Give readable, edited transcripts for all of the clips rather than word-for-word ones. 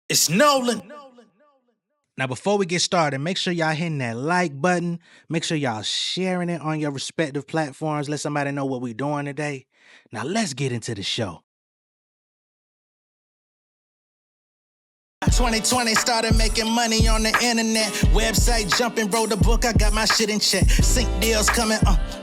It's Nolan. Now, before we get started, make sure y'all hitting that like button. Make sure y'all sharing it on your respective platforms. Let somebody know what we're doing today. Now, let's get into the show. 2020 started making money on the internet. Website jumping, wrote a book, I got my shit in check. Sync deals coming,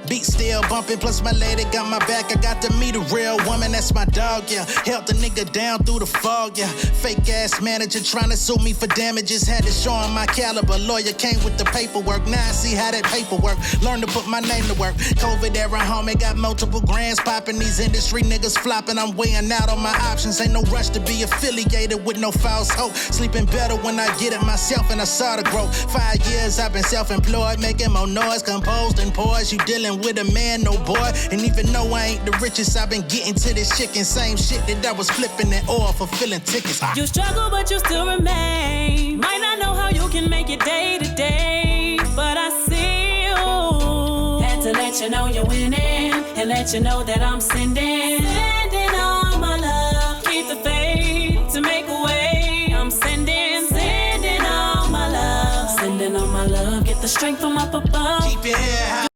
beat still bumping. Plus my lady got my back, I got to meet a real woman, that's my dog, yeah. Held the nigga down through the fog, yeah. Fake ass manager trying to sue me for damages. Had to show him my caliber. Lawyer came with the paperwork. Now I see how that paperwork. Learn to put my name to work. COVID era homie, got multiple grands popping. These industry niggas flopping. I'm weighing out on my options. Ain't no rush to be affiliated with no false hope. Sleeping better when I get it myself and I saw the growth. 5 years I've been self-employed, making more noise, composed and poised. You dealing with a man, no boy. And even though I ain't the richest, I've been getting to this chicken. Same shit that I was flipping that oil for filling tickets. You struggle, but you still remain. Might not know how you can make it day to day, but I see you. Had to let you know you're winning and let you know that I'm sending all my love. Keep the faith to make a way. I'm sending all my love. Sending all my love. Get the strength from up above. Keep your head high.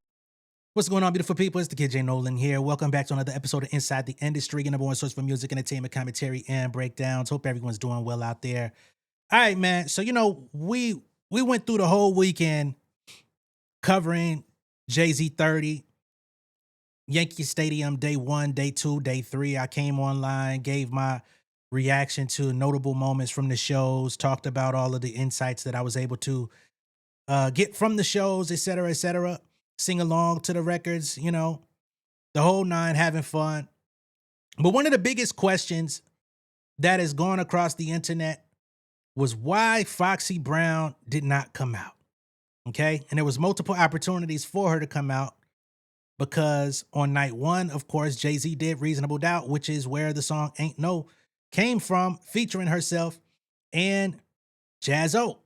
What's going on, beautiful people? It's the kid J Nolan here. Welcome back to another episode of Inside the Industry, your number one source for music, entertainment, commentary, and breakdowns. Hope everyone's doing well out there. All right, man. So, we went through the whole weekend covering Jaÿ-Z 30, Yankee Stadium, day 1, day 2, day 3. I came online, gave my reaction to notable moments from the shows, talked about all of the insights that I was able to get from the shows, et cetera, sing along to the records, the whole nine, having fun. But one of the biggest questions that has gone across the internet was why Foxy Brown did not come out, okay? And there was multiple opportunities for her to come out because on night 1, of course, Jaÿ-Z did Reasonable Doubt, which is where the song Ain't No came from, featuring herself and Jaz-O.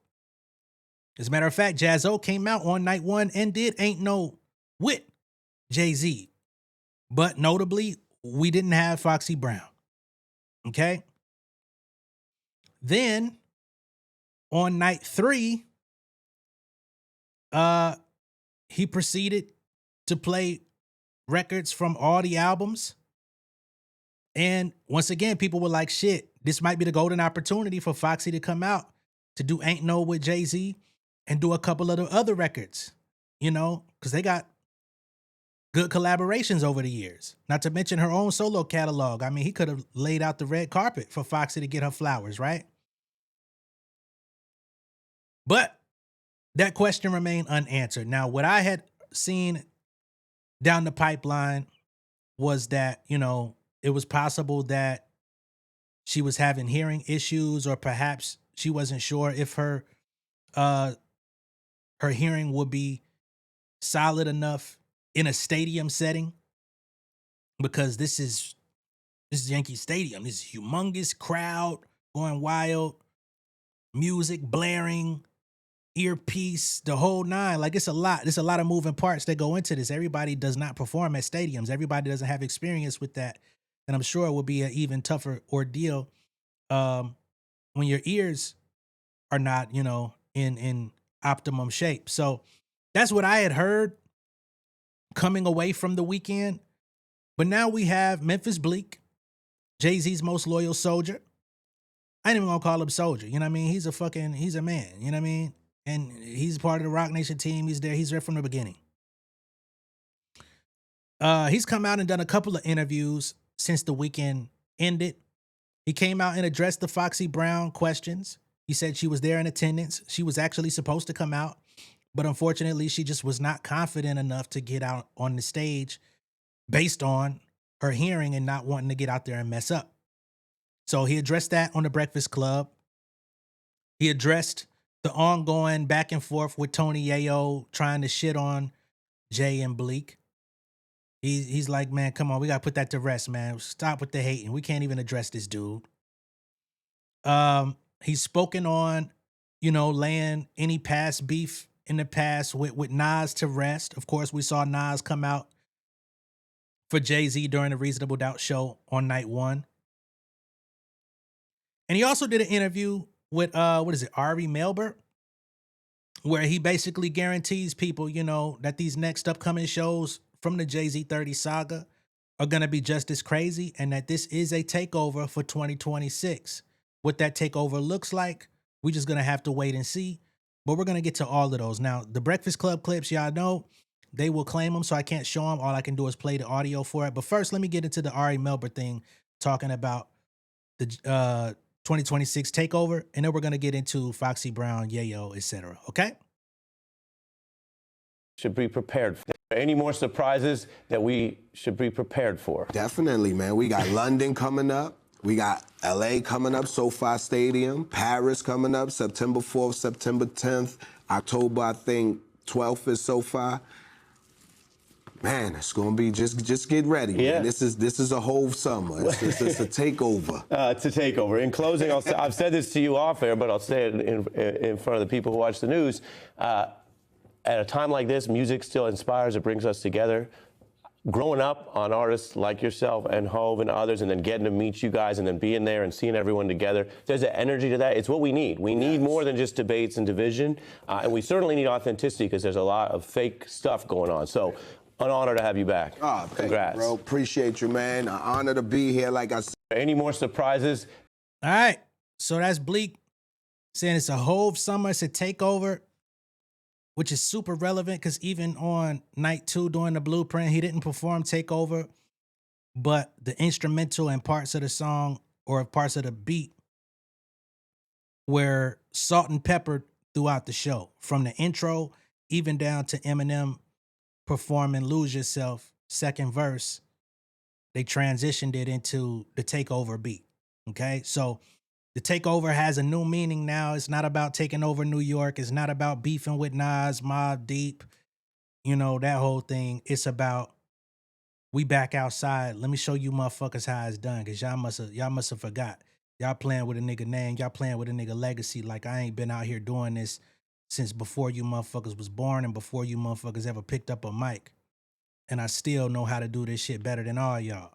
As a matter of fact, Jaz-O came out on night 1 and did Ain't No with Jaÿ-Z. But notably, we didn't have Foxy Brown. Okay? Then, on night 3, he proceeded to play records from all the albums. And once again, people were like, shit, this might be the golden opportunity for Foxy to come out to do Ain't No with Jaÿ-Z and do a couple of the other records, because they got good collaborations over the years. Not to mention her own solo catalog. I mean, he could have laid out the red carpet for Foxy to get her flowers, right? But that question remained unanswered. Now, what I had seen down the pipeline was that, it was possible that she was having hearing issues, or perhaps she wasn't sure if her hearing would be solid enough in a stadium setting, because this is Yankee Stadium. This humongous crowd going wild, music blaring, earpiece, the whole nine. Like, it's a lot. There's a lot of moving parts that go into this. Everybody does not perform at stadiums. Everybody doesn't have experience with that. And I'm sure it will be an even tougher ordeal when your ears are not, in optimum shape. So that's what I had heard coming away from the weekend. But now we have Memphis Bleek, Jaÿ-Z's most loyal soldier. I ain't even gonna call him soldier. You know what I mean? He's a man. You know what I mean? And he's part of the Rock Nation team. He's there. He's there from the beginning. He's come out and done a couple of interviews since the weekend ended. He came out and addressed the Foxy Brown questions. He said she was there in attendance. She was actually supposed to come out, but unfortunately, she just was not confident enough to get out on the stage based on her hearing and not wanting to get out there and mess up. So he addressed that on the Breakfast Club. He addressed the ongoing back and forth with Tony Yayo trying to shit on Jay and Bleek. He's like, man, come on, we got to put that to rest, man. Stop with the hating. We can't even address this dude. He's spoken on, laying any past beef in the past with Nas to rest. Of course, we saw Nas come out for Jaÿ-Z during the Reasonable Doubt show on night 1. And he also did an interview with what is it, Ari Melber, where he basically guarantees people, you know, that these next upcoming shows from the Jaÿ-Z 30 saga are gonna be just as crazy, and that this is a takeover for 2026. What that takeover looks like, we just gonna have to wait and see. But we're gonna get to all of those. Now, the Breakfast Club clips, y'all know, they will claim them, so I can't show them. All I can do is play the audio for it. But first, let me get into the Ari Melber thing, talking about the 2026 takeover, and then we're gonna get into Foxy Brown, Yayo, etc. Okay? Should be prepared for. Any more surprises that we should be prepared for? Definitely, man. We got London coming up. We got LA coming up, SoFi Stadium. Paris coming up, September 4th, September 10th. October, I think, 12th is SoFi. Man, it's gonna be just get ready. Yeah. Man. This is a whole summer. It's a takeover. It's a takeover. In closing, I've said this to you off air, but I'll say it in front of the people who watch the news. At a time like this, music still inspires. It brings us together. Growing up on artists like yourself and Hove and others, and then getting to meet you guys and then being there and seeing everyone together, there's an energy to that. It's what we need. We need more than just debates and division. And we certainly need authenticity because there's a lot of fake stuff going on. So, an honor to have you back. Oh, congrats. Bro. Appreciate you, man. An honor to be here, like I said. Any more surprises? All right. So that's Bleek saying it's a Hove summer, it's a takeover, which is super relevant because even on night 2 doing the Blueprint, he didn't perform Takeover, but the instrumental and parts of the song or parts of the beat were salt and peppered throughout the show. From the intro, even down to Eminem performing Lose Yourself, second verse, they transitioned it into the Takeover beat, okay? So the takeover has a new meaning now. It's not about taking over New York. It's not about beefing with Nas, Mobb Deep, you know, that whole thing. It's about we back outside. Let me show you motherfuckers how it's done, because y'all must have forgot. Y'all playing with a nigga name. Y'all playing with a nigga legacy. Like, I ain't been out here doing this since before you motherfuckers was born and before you motherfuckers ever picked up a mic. And I still know how to do this shit better than all y'all.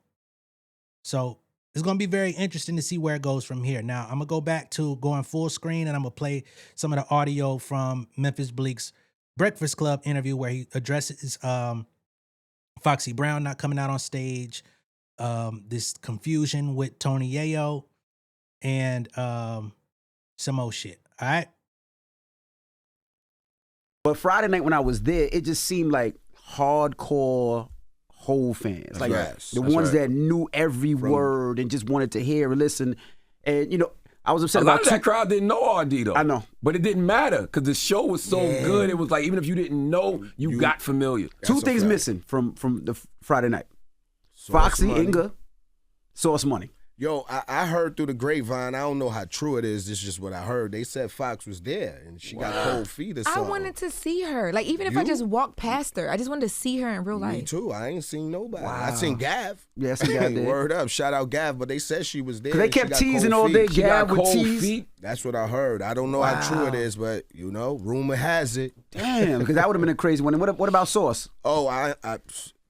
So it's going to be very interesting to see where it goes from here. Now, I'm going to go back to going full screen, and I'm going to play some of the audio from Memphis Bleek's Breakfast Club interview where he addresses Foxy Brown not coming out on stage, this confusion with Tony Yayo, and some more shit. All right? But Friday night when I was there, it just seemed like hardcore Hove fans, like the ones that knew every word and just wanted to hear and listen. And, you know, I was upset a lot about of that crowd didn't know RD though. I know. But it didn't matter because the show was so good. It was like, even if you didn't know, you got familiar. Two things missing from the Friday night. Foxy, Inga, Source Money. Yo, I heard through the grapevine, I don't know how true it is, this is just what I heard. They said Fox was there and she got cold feet or something. I wanted to see her. Like, even if I just walked past her, I just wanted to see her in real life. Me too. I ain't seen nobody. I seen Gav. Yeah, I seen Gav there. Word up. Shout out Gav, but they said she was there. Because they kept teasing all day, Gav with tease. That's what I heard. I don't know how true it is, but, you know, rumor has it. Damn, because that would have been a crazy one. And what about Source? Oh, I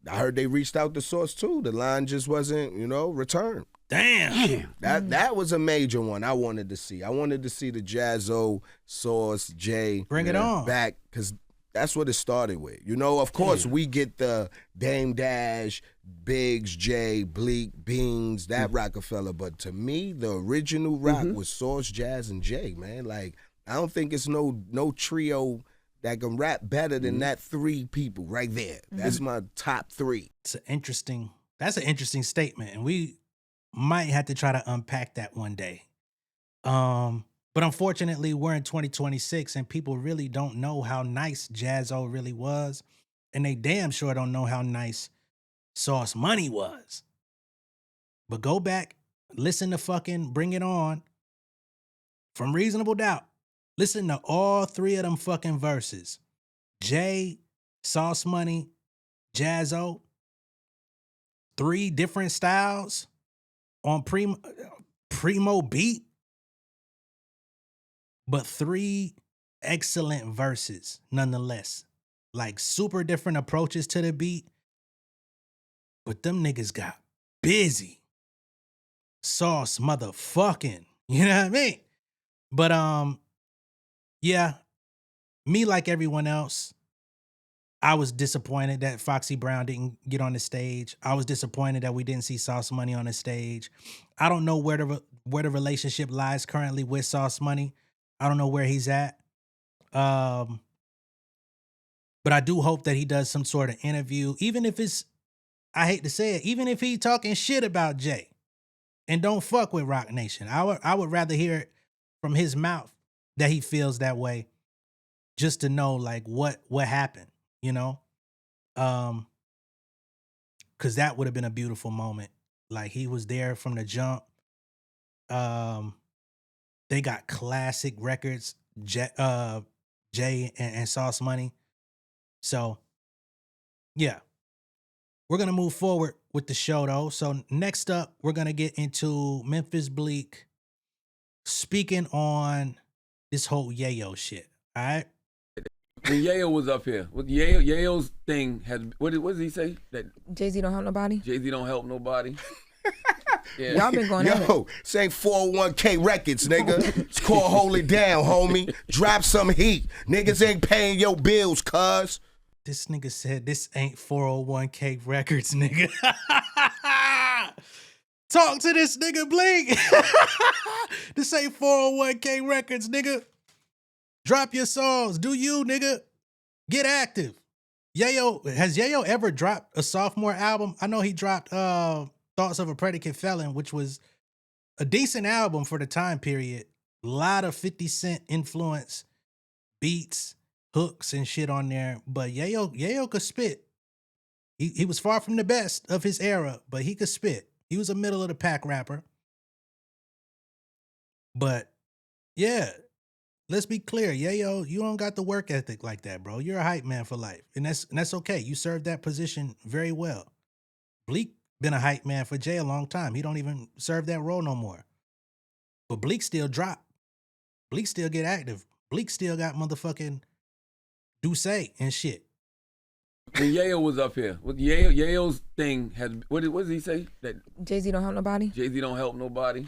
heard they reached out to Source too. The line just wasn't, you know, returned. Damn. That was a major one I wanted to see. I wanted to see the Jaz-O, Source, Jaÿ Bring it on back, because that's what it started with. You know, of course, we get the Dame Dash, Biggs, Jaÿ, Bleek, Beans, that Rockefeller. But to me, the original rock was Source, Jazz, and Jaÿ, man. Like, I don't think it's no trio that can rap better than that 3 people right there. That's my top 3. That's an interesting statement, and we might have to try to unpack that one day. But unfortunately, we're in 2026 and people really don't know how nice Jaz-O really was. And they damn sure don't know how nice Sauce Money was. But go back, listen to fucking Bring It On from Reasonable Doubt. Listen to all 3 of them fucking verses. Jaÿ, Sauce Money, Jaz-O. 3 different styles on primo beat, but 3 excellent verses nonetheless. Like, super different approaches to the beat, but them niggas got busy. Sauce motherfucking, you know what I mean? But yeah, me like everyone else, I was disappointed that Foxy Brown didn't get on the stage. I was disappointed that we didn't see Sauce Money on the stage. I don't know where the relationship lies currently with Sauce Money. I don't know where he's at. But I do hope that he does some sort of interview, even if it's, I hate to say it, even if he talking shit about Jay and don't fuck with Rock Nation. I would rather hear it from his mouth that he feels that way, just to know like what happened, you know? Cause that would have been a beautiful moment. Like he was there from the jump. They got classic records, Jay and Sauce Money. So yeah, we're going to move forward with the show though. So next up, we're going to get into Memphis Bleek speaking on this whole Yayo shit. All right. When Yayo was up here, with Yayo's thing had, what does he say? That Jaÿ-Z don't help nobody. Jaÿ-Z don't help nobody. Yeah. Y'all been going at it. Yo, say 401k records, nigga. It's called Hold It Down, homie. Drop some heat. Niggas ain't paying your bills, cuz. This nigga said this ain't 401k records, nigga. Talk to this nigga, Bleek. This ain't 401k records, nigga. Drop your songs. Do you, nigga. Get active. Yayo, has Yayo ever dropped a sophomore album? I know he dropped Thoughts of a Predicate Felon, which was a decent album for the time period. A lot of 50 Cent influence, beats, hooks, and shit on there. But Yayo could spit. He was far from the best of his era, but he could spit. He was a middle of the pack rapper. But yeah, let's be clear, Yayo, you don't got the work ethic like that, bro. You're a hype man for life, and that's okay. You served that position very well. Bleek been a hype man for Jay a long time. He don't even serve that role no more. But Bleek still drop. Bleek still get active. Bleek still got motherfucking Douce and shit. When Yayo was up here, with Yayo's thing had, what does he say? That Jaÿ-Z don't help nobody. Jaÿ-Z don't help nobody.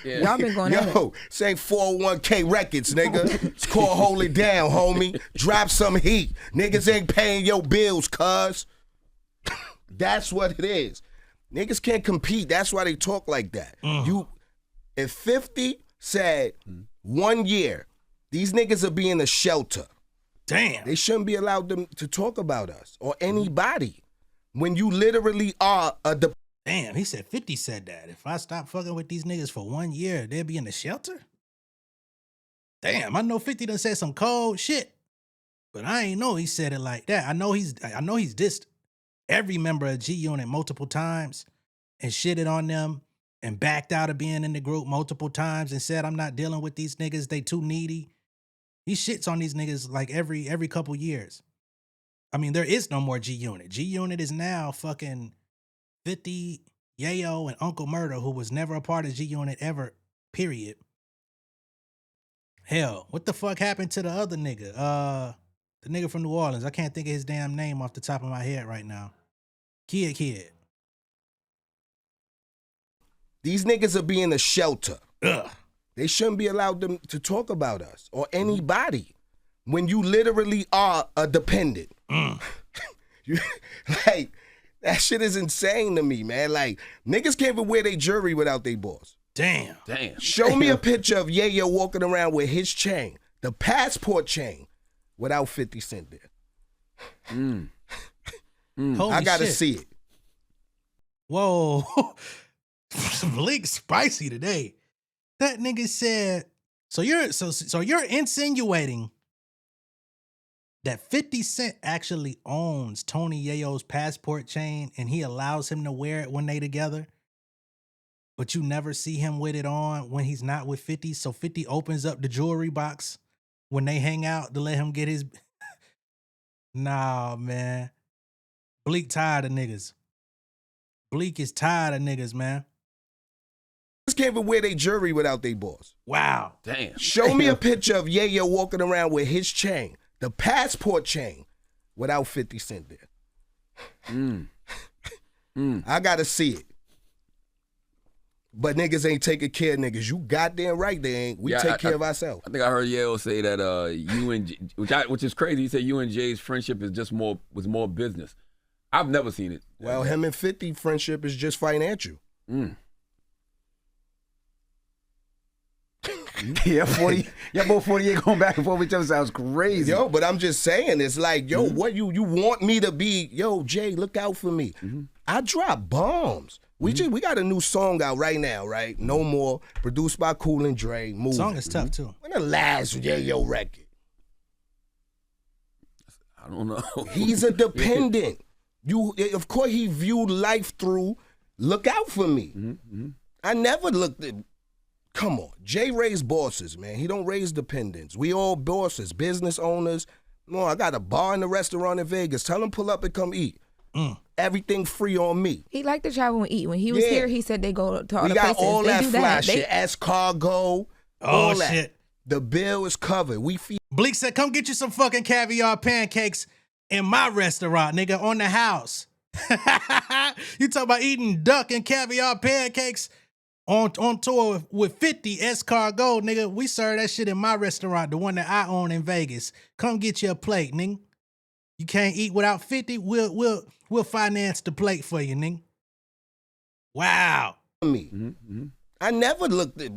Yeah. Y'all been going at it. Yo, say 401k records, nigga. It's called Hold It Down, homie. Drop some heat. Niggas ain't paying your bills, cuz. That's what it is. Niggas can't compete. That's why they talk like that. If 50 said 1 year, these niggas will be in a shelter. Damn. They shouldn't be allowed to talk about us or anybody when you literally are a Damn, he said 50 said that. If I stop fucking with these niggas for 1 year, they'll be in the shelter? Damn, I know 50 done said some cold shit, but I ain't know he said it like that. I know he's dissed every member of G Unit multiple times and shitted on them and backed out of being in the group multiple times and said, I'm not dealing with these niggas, they too needy. He shits on these niggas like every couple years. I mean, there is no more G Unit. G Unit is now fucking 50, Yayo, and Uncle Murder, who was never a part of G Unit ever, period. Hell, what the fuck happened to the other nigga? The nigga from New Orleans. I can't think of his damn name off the top of my head right now. Kid. These niggas will be in a shelter. Ugh. They shouldn't be allowed to talk about us or anybody when you literally are a dependent. Like, that shit is insane to me, man. Like, niggas can't even wear their jewelry without their boss. Damn. Show me a picture of Yayo walking around with his chain, the passport chain, without 50 Cent there. I gotta see it. Whoa. Bleek spicy today. That nigga said, so you're insinuating that 50 Cent actually owns Tony Yayo's passport chain and he allows him to wear it when they together, but you never see him with it on when he's not with 50. So 50 opens up the jewelry box when they hang out to let him get his. Nah, man. Bleek tired of niggas. Bleek is tired of niggas, man. Niggas can't even wear their jewelry without their boss. Wow. Damn. Show me a picture of Yayo walking around with his chain, the passport chain, without 50 Cent there. I gotta see it. But niggas ain't taking care of niggas. You goddamn right they ain't. We take care of ourselves. I think I heard Yayo say that you and which is crazy. He said you and Jay's friendship is just more business. I've never seen it. Well, him and 50 friendship is just financial. Yeah, 40. Yeah, both 48 going back and forth with each other sounds crazy. Yo, but I'm just saying, it's like, yo, what you want me to be? Yo, Jay, look out for me. I drop bombs. We got a new song out right now, right? No More, produced by Cool and Dre. Moving. Song is tough too. When the last Yayo record? I don't know. He's a dependent. Of course, he viewed life through. Look out for me. I never looked at. Come on, Jay raised bosses, man. He don't raise dependents. We all bosses, business owners. No, I got a bar and a restaurant in Vegas. Tell him pull up and come eat. Everything free on me. He liked to travel and eat. When he was here, he said they go to all the places. We got all they that do fly that. shit. Escargot. Oh, that. shit. The bill is covered. We feed. Bleek said, come get you some fucking caviar pancakes in my restaurant, nigga, on the house. You talk about eating duck and caviar pancakes on tour with 50 escargot, nigga. We serve that shit in my restaurant, the one that I own in Vegas. Come get you a plate, nigga. You can't eat without 50. We'll finance the plate for you, nigga. Wow. Me. I never looked at.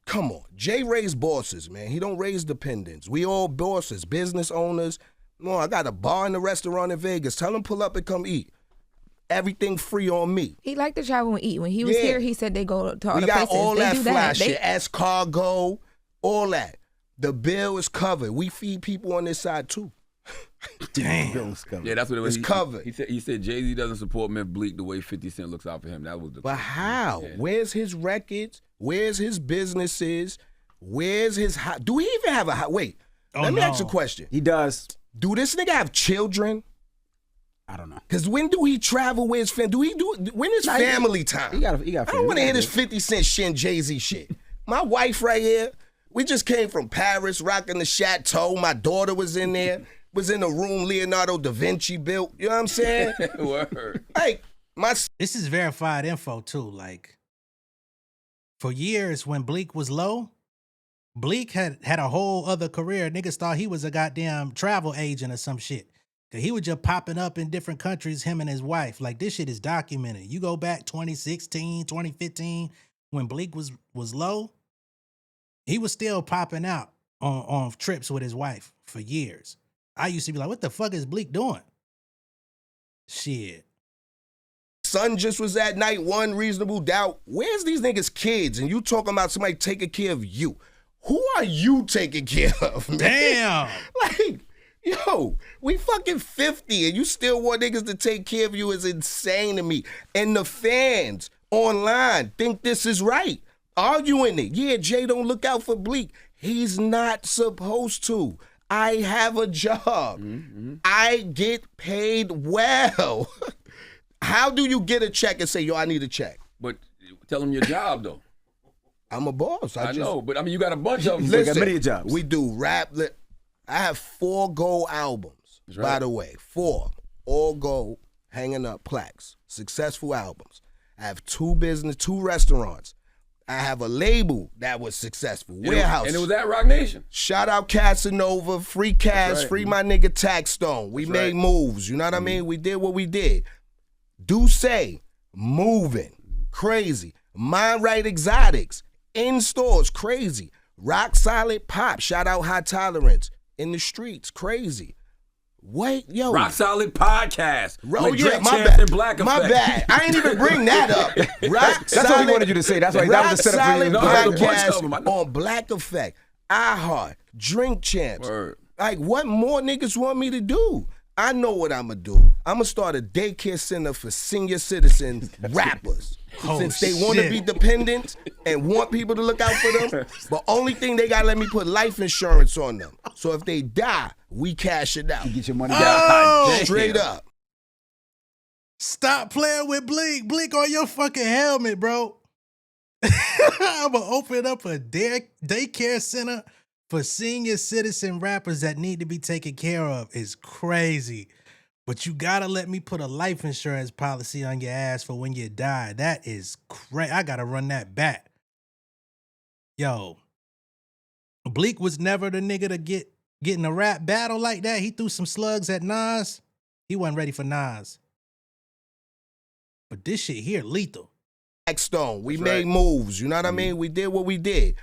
Come on, Jay raised bosses, man. He don't raise dependents. We all bosses, business owners. No, I got a bar and a restaurant in Vegas. Tell him pull up and come eat. Everything free on me. He liked to travel and eat. When he was here, he said they go to all the places. We got all they that do fly that. shit, escargot, all that. The bill is covered. We feed people on this side too. Damn. Yeah, that's what it was. It's covered. He said Jaÿ-Z doesn't support Memphis Bleek the way 50 Cent looks out for him. That was the. But how? Yeah. Where's his records? Where's his businesses? Where's his do he even have a wait? Let me ask you a question. He does. Do this nigga have children? I don't know. Cause when do he travel with his family? When is family time? He got I don't want to hear this 50 Cent shit and Jay-Z shit. My wife right here, we just came from Paris, rocking the chateau. My daughter was in there, was in the room Leonardo da Vinci built. You know what I'm saying? Word. Like, This is verified info too. Like, for years when Bleek was low, Bleek had a whole other career. Niggas thought he was a goddamn travel agent or some shit. Cause he was just popping up in different countries, him and his wife. Like, this shit is documented. You go back 2016, 2015, when Bleek was low, he was still popping out on trips with his wife for years. I used to be like, what the fuck is Bleek doing? Shit. son just was at night, one reasonable doubt. Where's these niggas' kids? And you talking about somebody taking care of you. Who are you taking care of, man? Damn. Like, yo, we fucking 50 and you still want niggas to take care of you is insane to me. And the fans online think this is right. Arguing it. Yeah, Jay don't look out for Bleek. He's not supposed to. I have a job. Mm-hmm. I get paid well. How do you get a check and say, yo, I need a check? But tell them your job, though. I'm a boss. I know, but I mean, you got a bunch of them. Listen, got many jobs. We do rap. I have 4 gold albums, right. by the way. 4. All gold, hanging up plaques. Successful albums. I have 2 restaurants. I have a label that was successful. Warehouse. And it was at Rock Nation. Shout out Casanova, free Cass, right. free my nigga Tax Stone. We made moves, you know what I mean? We did what we did. Do say, moving, crazy. Mind Right Exotics, in stores, crazy. Rock Solid Pop, shout out High Tolerance. In the streets, crazy. Wait, yo. Rock Solid Podcast. Oh, yeah, Drake my Chance bad. and Black My Effect. bad. I ain't even bring that up. That's what he wanted you to say. That's why that was the setup for you. No, there's a bunch of them. Podcast on Black Effect, iHeart, Drink Champs. Word. Like, what more niggas want me to do? I know what I'm going to do. I'm going to start a daycare center for senior citizens rappers. Since they want to be dependent and want people to look out for them, but only thing they got to let me put life insurance on them. So if they die, we cash it out. You get your money down. Oh, straight up. Stop playing with Bleek. Bleek on your fucking helmet, bro. I'm going to open up a daycare center for senior citizen rappers that need to be taken care of. It's crazy. But you gotta let me put a life insurance policy on your ass for when you die. That is crazy. I gotta run that back. Yo, Bleek was never the nigga to get in a rap battle like that. He threw some slugs at Nas. He wasn't ready for Nas. But this shit here, lethal. Stone. We made moves. You know what I mean? We did what we did.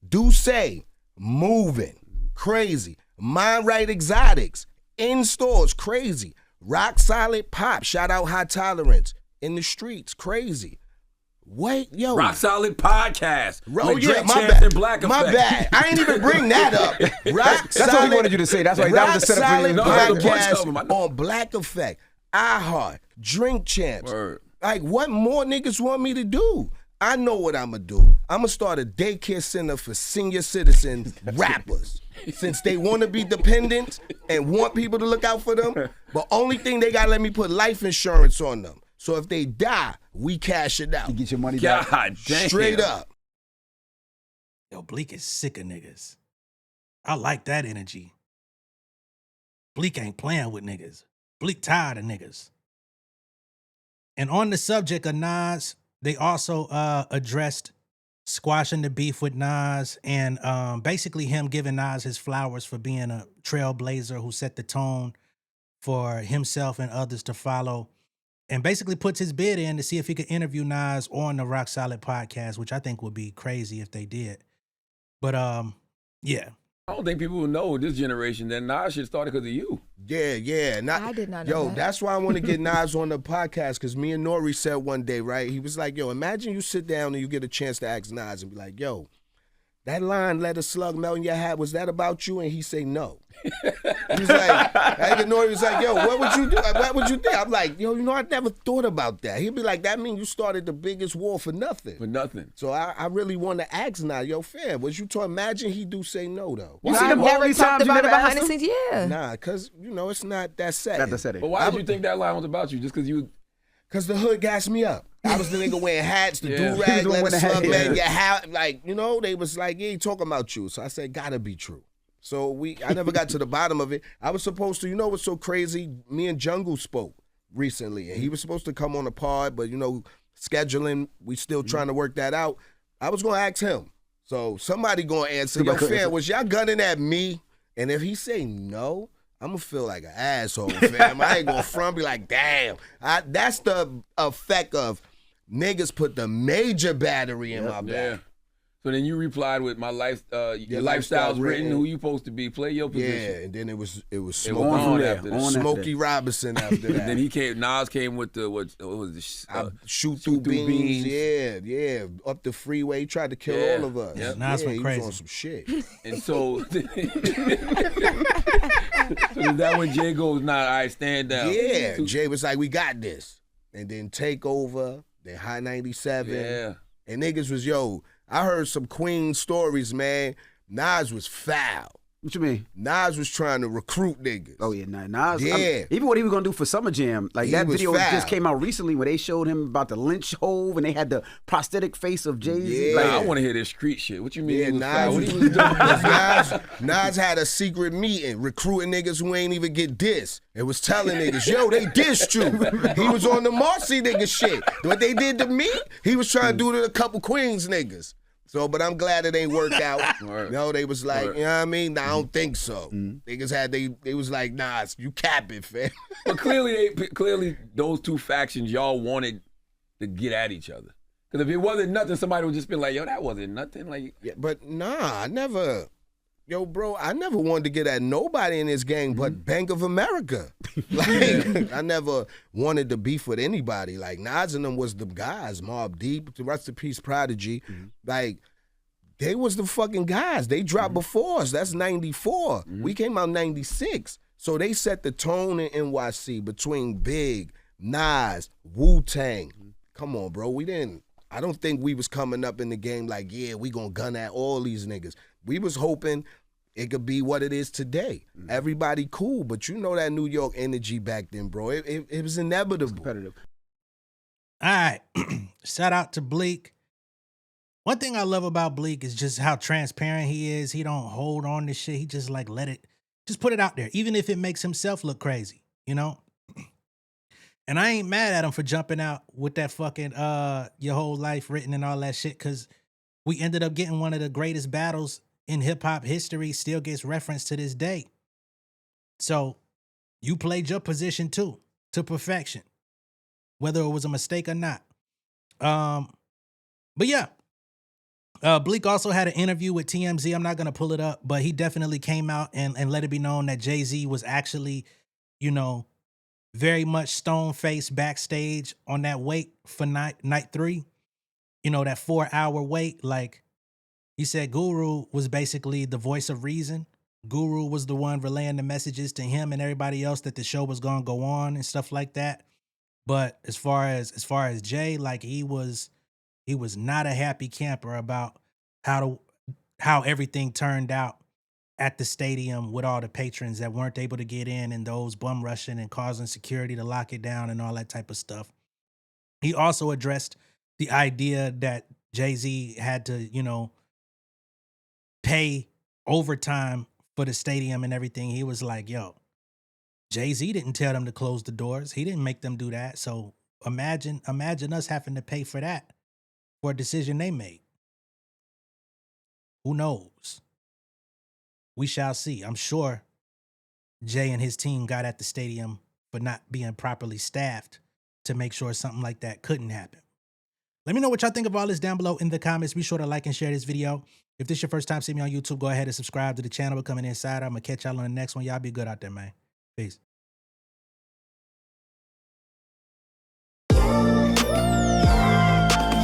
Do say moving. Crazy. Mind Right Exotics. In stores. Crazy. Rock Solid Pop. Shout out High Tolerance. In the streets. Crazy. Wait, yo. Rock Solid Podcast. Oh, yeah, my bad. My bad. I ain't even bring that up. Rock That's what we wanted you to say. That's why that was the setup for you. Podcast on Black Effect. iHeart. Drink Champs. Word. Like, what more niggas want me to do? I know what I'm going to do. I'm going to start a daycare center for senior citizen rappers. Since they want to be dependent and want people to look out for them, but only thing they got to let me put life insurance on them. So if they die, we cash it out. You get your money back. God damn. Straight up. Yo, Bleek is sick of niggas. I like that energy. Bleek ain't playing with niggas. Bleek tired of niggas. And on the subject of Nas, they also addressed squashing the beef with Nas and basically him giving Nas his flowers for being a trailblazer who set the tone for himself and others to follow, and basically puts his bid in to see if he could interview Nas on the Rock Solid podcast, which I think would be crazy if they did. But yeah. I don't think people will know this generation that Nas shit started because of you. Yeah. I did not know that. That's why I want to get Nas on the podcast, because me and Nori said one day, right? He was like, yo, imagine you sit down and you get a chance to ask Nas and be like, yo, that line, let a slug melt in your hat, was that about you? And he say no. He's like, Nori was like, yo, what would you do? What would you do? I'm like, yo, you know, I never thought about that. He'd be like, that mean you started the biggest war for nothing. For nothing. So I really want to ask Nas, yo, fam, was you to imagine he do say no, though? You see them all Never these talked times you about never it behind asked the him? scenes. Yeah. Nah, because, you know, it's not that setting. Not the setting. But why did you think that line was about you? Just because you... Because the hood gassed me up. I was the nigga wearing hats, the Yeah. do-rag, let a slug man, Yeah. your hat. Like, you know, they was like, he ain't talking about you. So I said, gotta be true. So I never got to the bottom of it. I was supposed to, you know what's so crazy? Me and Jungle spoke recently, and he was supposed to come on the pod, but, you know, scheduling, we still trying to work that out. I was going to ask him. So somebody going to answer, yo, fam, was y'all gunning at me? And if he say no, I'm going to feel like an asshole, fam. I ain't going to front, be like, damn. That's the effect of niggas put the major battery in my back. Yeah. So then you replied with my life, your lifestyle's written. Who you supposed to be? Play your position. Yeah, and then it was It went on after that. Smokey Robinson after that. Then Nas came with the what was it? Shoot through beans. Yeah. Up the freeway, tried to kill all of us. Yep. Nas went he crazy. was on some shit. And so, so is that when Jay goes, nah, all right, stand down. Yeah, Jay was like, we got this. And then Take Over, then High 97. Yeah. And niggas was, yo, I heard some Queen stories, man. Nas was foul. What you mean? Nas was trying to recruit niggas. Oh yeah, Nas. Yeah. Even what he was gonna do for Summer Jam, like He that was video foul. just came out recently where they showed him about the lynch hove and they had the prosthetic face of Jaÿ-Z. Yeah. Like, I want to hear this street shit. What you mean? Yeah, he was Nas, foul? What was, he was doing? Nas had a secret meeting recruiting niggas who ain't even get dissed. It was telling niggas, yo, they dissed you. He was on the Marcy nigga shit. What they did to me, he was trying to do to a couple Queens niggas. So, but I'm glad it ain't worked out. No, they was like, you know what I mean? Nah, I don't think so. Niggas had, they was like, Nas, you capping, fam. But clearly, those two factions, y'all wanted to get at each other. Because if it wasn't nothing, somebody would just be like, yo, that wasn't nothing. Like, Yeah, but nah, I never wanted to get at nobody in this gang but Bank of America. Like, I never wanted to beef with anybody. Like, Nas and them was the guys, Mobb Deep, the rest in peace Prodigy. Like, they was the fucking guys. They dropped before us. That's 94. We came out 96. So they set the tone in NYC between Big, Nas, Wu-Tang. Come on, bro. I don't think we was coming up in the game like, yeah, we gonna gun at all these niggas. We was hoping it could be what it is today. Everybody cool, but you know that New York energy back then, bro. It was inevitable. competitive. All right. Shout out to Bleek. One thing I love about Bleek is just how transparent he is. He don't hold on to shit. He just like just put it out there, even if it makes himself look crazy. you know? And I ain't mad at him for jumping out with that fucking Your Whole Life Written and all that shit, because we ended up getting one of the greatest battles in hip-hop history, still gets referenced to this day. So you played your position too, to perfection, whether it was a mistake or not. But yeah, Bleek also had an interview with TMZ. I'm not going to pull it up, but he definitely came out and let it be known that Jaÿ-Z was actually, you know, very much stone-faced backstage on that wait for night 3. You know, that 4-hour wait. Like, he said Guru was basically the voice of reason. Guru was the one relaying the messages to him and everybody else that the show was going to go on and stuff like that. But as far as Jay, like, he was not a happy camper about how everything turned out at the stadium with all the patrons that weren't able to get in and those bum rushing and causing security to lock it down and all that type of stuff. He also addressed the idea that Jaÿ-Z had to, you know, pay overtime for the stadium and everything. He was like, yo, Jaÿ-Z didn't tell them to close the doors. He didn't make them do that. So imagine us having to pay for that, for a decision they made. Who knows? We shall see. I'm sure Jay and his team got at the stadium for not being properly staffed to make sure something like that couldn't happen. Let me know what y'all think of all this down below in the comments. Be sure to like and share this video. If this is your first time seeing me on YouTube, go ahead and subscribe to the channel. Becoming Insider. I'm going to catch y'all on the next one. Y'all be good out there, man. Peace.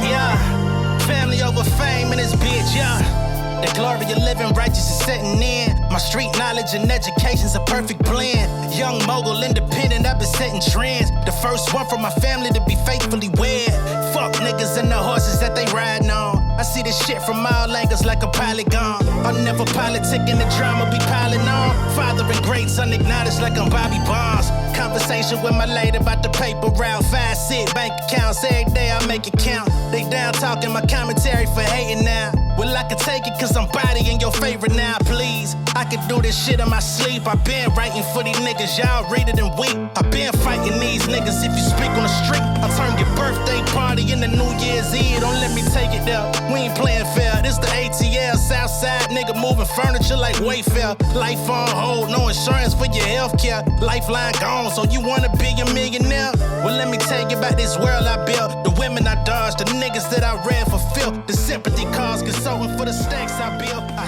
Yeah, family over fame in this bitch, yeah. The glory of living righteous is setting in. My street knowledge and education's a perfect blend. Young mogul, independent, I've been setting trends. The first one from my family to be faithfully wed. Fuck niggas and the horses that they riding on. I see this shit from all angles like a polygon. I'm never politicking, the drama be piling on. Father and great son acknowledged like I'm Bobby Bonds. Conversation with my lady about the paper route. 5 sit bank accounts, every day I make it count. They down talking my commentary for hating now. Well, I can take it cause I'm bodying your favorite now, please. I can do this shit in my sleep. I been writing for these niggas, y'all read it and weep. I been fighting these niggas if you speak on the street. I'll turn your birthday party into New Year's Eve. Don't let me take it there. We ain't playing fair. This the ATL, Southside nigga moving furniture like Wayfair. Life on hold, no insurance for your health care. Lifeline gone, so you wanna be a millionaire? Well, let me tell you about this world I built. The women I dodged, the niggas that I read for filth. The sympathy cause consulting for the stacks I built. I